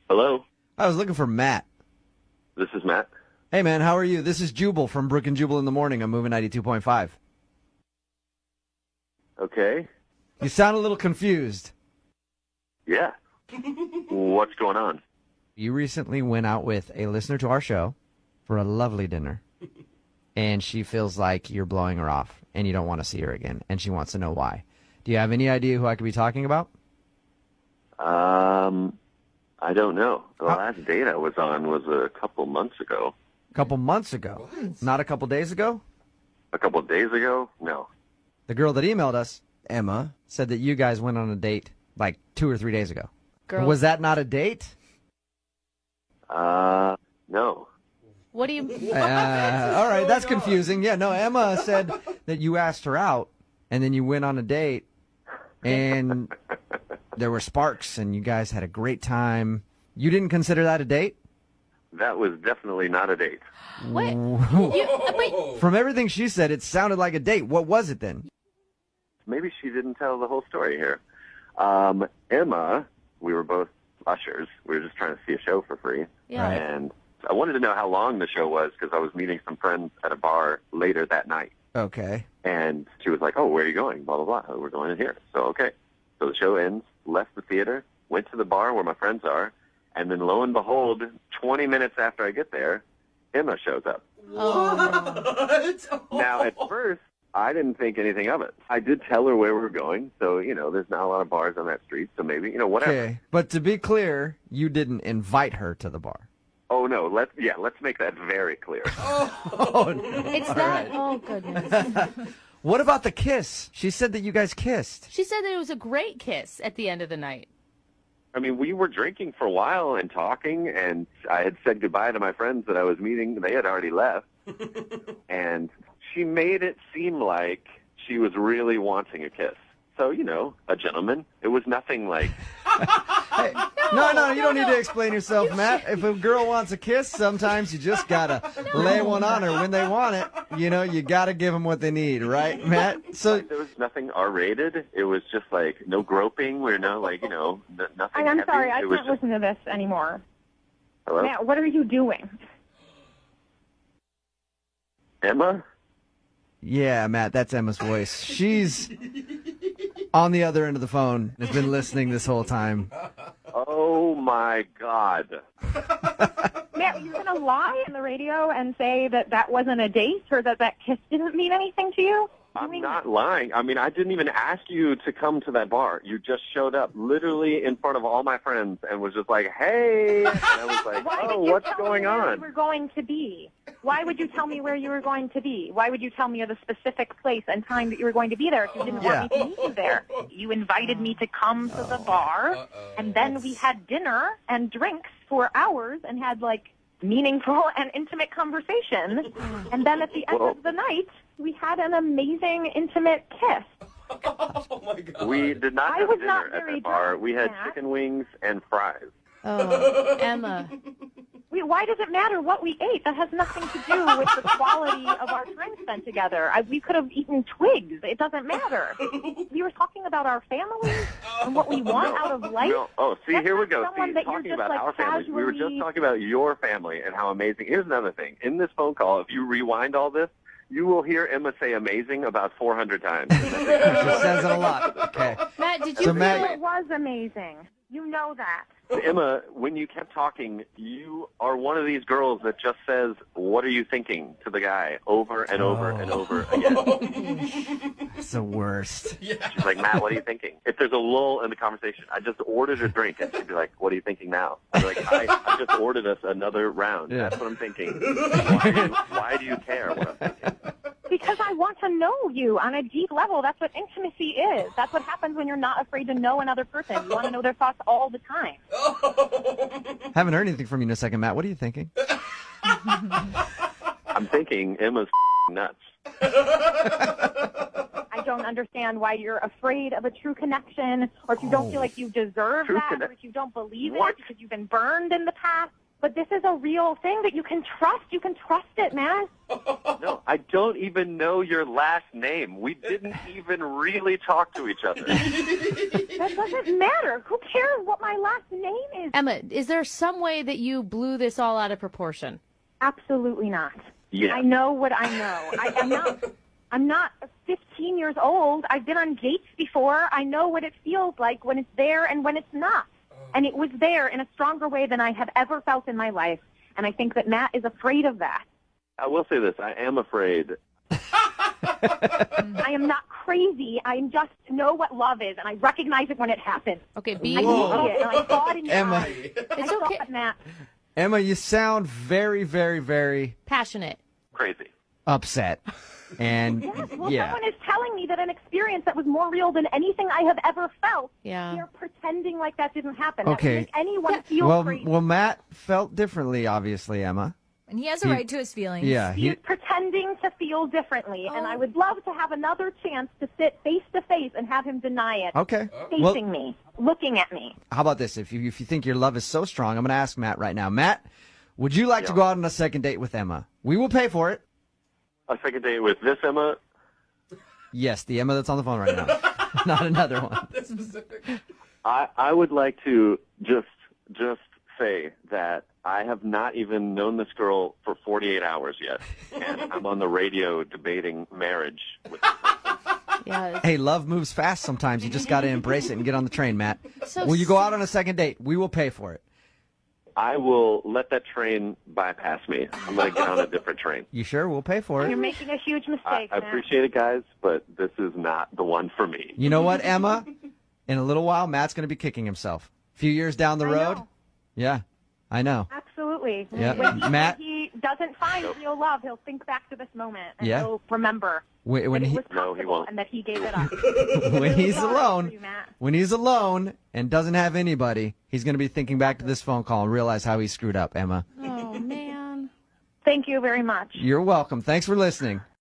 Hello, I was looking for Matt. this is Matt. Hey, man, how are you? This is Jubal from Brooke Jubal in the Morning. I'm moving 92.5. Okay. You sound a little confused. Yeah. What's going on? You recently went out with a listener to our show for a lovely dinner, and she feels like you're blowing her off, and you don't want to see her again, and she wants to know why. Do you have any idea who I could be talking about? I don't know. The last date I was on was a couple months ago. A couple months ago? What? Not a couple days ago? A couple days ago? No. The girl that emailed us, Emma, said that you guys went on a date like 2 or 3 days ago. Girl. Was that not a date? No. What do you... All right, that's confusing. Yeah, no, Emma said that you asked her out, and then you went on a date, and there were sparks, and you guys had a great time. You didn't consider that a date? That was definitely not a date. What? Wait. From everything she said, it sounded like a date. What was it then? Maybe she didn't tell the whole story here. Emma, we were both ushers. We were just trying to see a show for free. Yeah. Right. And I wanted to know how long the show was because I was meeting some friends at a bar later that night. Okay. And she was like, oh, where are you going? Blah, blah, blah. Oh, we're going in here. So, okay. So the show ends, left the theater, went to the bar where my friends are, and then lo and behold, 20 minutes after I get there, Emma shows up. Oh. Now, at first, I didn't think anything of it. I did tell her where we were going, so, there's not a lot of bars on that street, so maybe, whatever. Okay. But to be clear, you didn't invite her to the bar. Oh, no, let's make that very clear. It's that... Oh, goodness. What about the kiss? She said that you guys kissed. She said that it was a great kiss at the end of the night. I mean, we were drinking for a while and talking, and I had said goodbye to my friends that I was meeting. They had already left. And she made it seem like she was really wanting a kiss. So, a gentleman. It was nothing like... Hey, no, you don't need to explain yourself, Matt. If a girl wants a kiss, sometimes you just gotta lay one on her when they want it. You gotta give them what they need, right, Matt? So there was nothing R-rated. It was just like no groping or no nothing. I'm heavy. sorry, I It was can't listen to this anymore. Hello, Matt, what are you doing? Emma. yeah, Matt, that's Emma's voice. She's on the other end of the phone. Has been listening this whole time. Oh my God. Matt, you're going to lie on the radio and say that that wasn't a date or that that kiss didn't mean anything to you? I'm not lying. I mean, I didn't even ask you to come to that bar. You just showed up literally in front of all my friends and was just like, hey. And I was like, oh, what's going on? Where you were going to be? Why would you tell me where you were going to be? Why would you tell me of the specific place and time that you were going to be there if you didn't want me to meet you there? You invited me to come to the bar, and then we had dinner and drinks for hours and had, meaningful and intimate conversation. And then at the end of the night, we had an amazing, intimate kiss. Oh, my God. We did not have dinner at that bar. We had chicken wings and fries. Oh, Emma. Why does it matter what we ate? That has nothing to do with the quality of our time spent together. We could have eaten twigs. It doesn't matter. We were talking about our families and what we want out of life. No. Oh, see, here we go. Someone that you're Talking just, about our families. We were just talking about your family and how amazing. Here's another thing. In this phone call, if you rewind all this, you will hear Emma say amazing about 400 times. She says it a lot. Okay. Matt, did you So, feel... Matt- It was amazing. You know that. Emma, when you kept talking, you are one of these girls that just says, what are you thinking, to the guy over and over and over again. It's the worst. She's like, Matt, what are you thinking? If there's a lull in the conversation, I just ordered a drink, and she'd be like, what are you thinking now? I'd be like, I just ordered us another round. Yeah. That's what I'm thinking. Why do you care what I'm thinking? Because I want to know you on a deep level. That's what intimacy is. That's what happens when you're not afraid to know another person. You want to know their thoughts all the time. Haven't heard anything from you in a second, Matt. What are you thinking? I'm thinking Emma's nuts. I don't understand why you're afraid of a true connection, or if you don't feel like you deserve True that, or if you don't believe it because you've been burned in the past. But this is a real thing that you can trust. You can trust it, man. No, I don't even know your last name. We didn't even really talk to each other. That doesn't matter. Who cares what my last name is? Emma, is there some way that you blew this all out of proportion? Absolutely not. Yeah. I know what I know. I'm not 15 years old. I've been on dates before. I know what it feels like when it's there and when it's not. And it was there in a stronger way than I have ever felt in my life. And I think that Matt is afraid of that. I will say this. I am afraid. I am not crazy. I just know what love is, and I recognize it when it happens. Okay, I see it, and I saw it in your Emma. eyes. It's I saw okay. it, Matt. Emma, you sound very, very, very Passionate. Crazy. upset. And Yes, well, yeah. someone is telling me that an experience that was more real than anything I have ever felt. Yeah. They're pretending like that didn't happen. Okay. That would make anyone feel Well, crazy. well, Matt felt differently, obviously, Emma. And he has a right to his feelings. Yeah, He's pretending to feel differently, and I would love to have another chance to sit face to face and have him deny it. okay. Facing me, looking at me. How about this? If you think your love is so strong, I'm going to ask Matt right now. Matt, would you like to go out on a second date with Emma? We will pay for it. A second date with this Emma? Yes, the Emma that's on the phone right now, not another one. I would like to just say that I have not even known this girl for 48 hours yet, and I'm on the radio debating marriage with her. Yeah. Hey, love moves fast sometimes. You just got to embrace it and get on the train, Matt. So Will you go out on a second date? We will pay for it. I will let that train bypass me. I'm going to get on a different train. You sure? We'll pay for You're it. making a huge I mistake, Matt. appreciate it, guys, but this is not the one for me. You know what, Emma? In a little while, Matt's going to be kicking himself. A few years down the I road. know. Yeah, I know. Absolutely. Yeah. When Matt? he doesn't find real love, he'll think back to this moment and Yeah. he'll remember When that he it was No, he possible won't. and that he gave it up. when he's Sorry for alone, you, Matt. when he's alone and doesn't have anybody, he's going to be thinking back to this phone call and realize how he screwed up, Emma. Oh, man. Thank you very much. You're welcome. Thanks for listening.